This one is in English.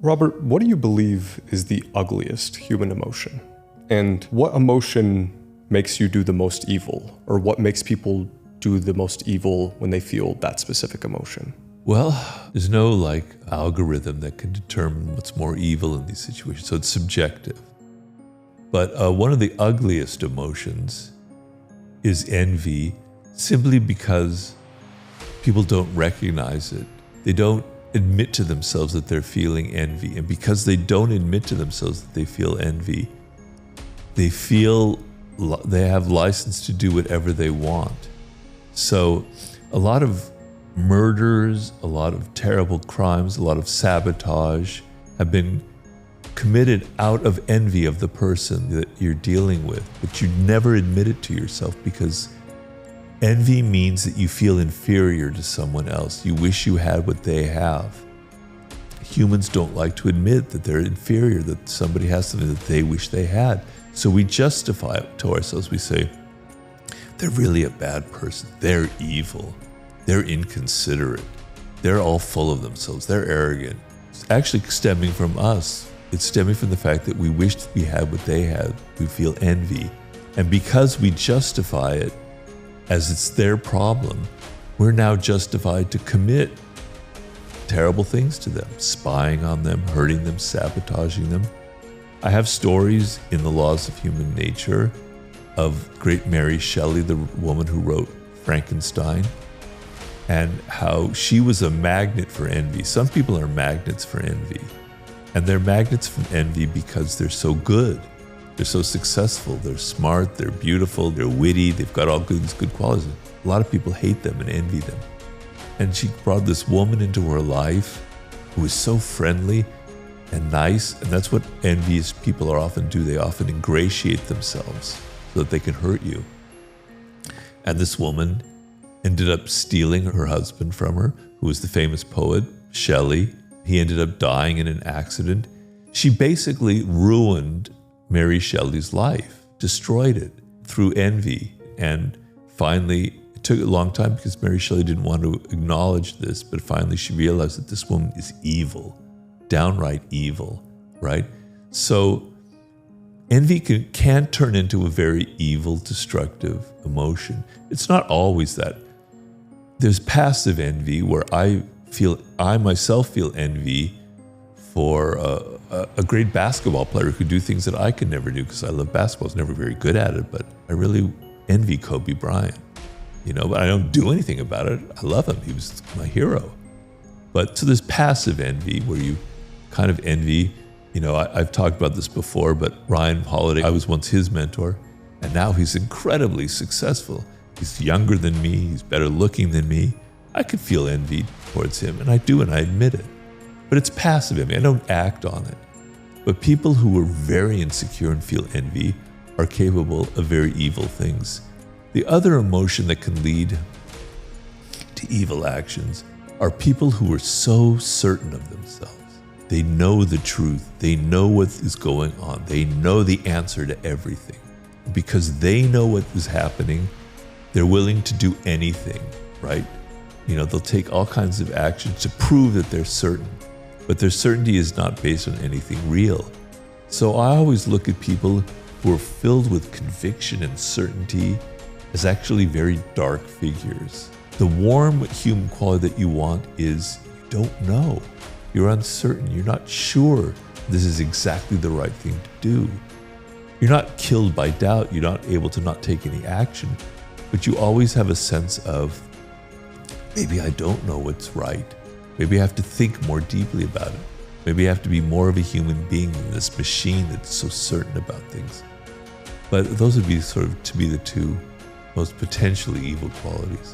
Robert, what do you believe is the ugliest human emotion? And what emotion makes you do the most evil? Or what makes people do the most evil when they feel that specific emotion? Well, there's no algorithm that can determine what's more evil in these situations, so it's subjective. But one of the ugliest emotions is envy, simply because people don't recognize it. They don't admit to themselves that they're feeling envy. And because they don't admit to themselves that they feel envy, they feel they have license to do whatever they want. So a lot of murders, a lot of terrible crimes, a lot of sabotage have been committed out of envy of the person that you're dealing with, but you never admit it to yourself, because envy means that you feel inferior to someone else. You wish you had what they have. Humans don't like to admit that they're inferior, that somebody has something that they wish they had. So we justify it to ourselves. We say, they're really a bad person. They're evil. They're inconsiderate. They're all full of themselves. They're arrogant. It's actually stemming from us. It's stemming from the fact that we wished we had what they had. We feel envy. And because we justify it as it's their problem, we're now justified to commit terrible things to them, spying on them, hurting them, sabotaging them. I have stories in The Laws of Human Nature of great Mary Shelley, the woman who wrote Frankenstein, and how she was a magnet for envy. Some people are magnets for envy, and they're magnets for envy because they're so good. They're so successful, they're smart, they're beautiful, they're witty, they've got all these good qualities. A lot of people hate them and envy them. And she brought this woman into her life who was so friendly and nice, and that's what envious people are often do. They often ingratiate themselves so that they can hurt you. And this woman ended up stealing her husband from her, who was the famous poet, Shelley. He ended up dying in an accident. She basically ruined Mary Shelley's life, destroyed it through envy. And finally, it took a long time because Mary Shelley didn't want to acknowledge this, but finally she realized that this woman is evil, downright evil, right? So envy can turn into a very evil, destructive emotion. It's not always that. There's passive envy where I myself feel envy for a great basketball player who could do things that I could never do, because I love basketball. I was never very good at it, but I really envy Kobe Bryant, but I don't do anything about it. I love him. He was my hero. But so there's passive envy where you kind of envy, I've talked about this before, but Ryan Holiday, I was once his mentor, and now he's incredibly successful. He's younger than me. He's better looking than me. I could feel envy towards him, and I do, and I admit it. But it's passive envy. I don't act on it. But people who are very insecure and feel envy are capable of very evil things. The other emotion that can lead to evil actions are people who are so certain of themselves. They know the truth. They know what is going on. They know the answer to everything. Because they know what is happening, they're willing to do anything, right? They'll take all kinds of actions to prove that they're certain. But their certainty is not based on anything real. So I always look at people who are filled with conviction and certainty as actually very dark figures. The warm human quality that you want is you don't know. You're uncertain. You're not sure this is exactly the right thing to do. You're not killed by doubt. You're not able to not take any action. But you always have a sense of, maybe I don't know what's right. Maybe I have to think more deeply about it. Maybe I have to be more of a human being than this machine that's so certain about things. But those would be to me the two most potentially evil qualities.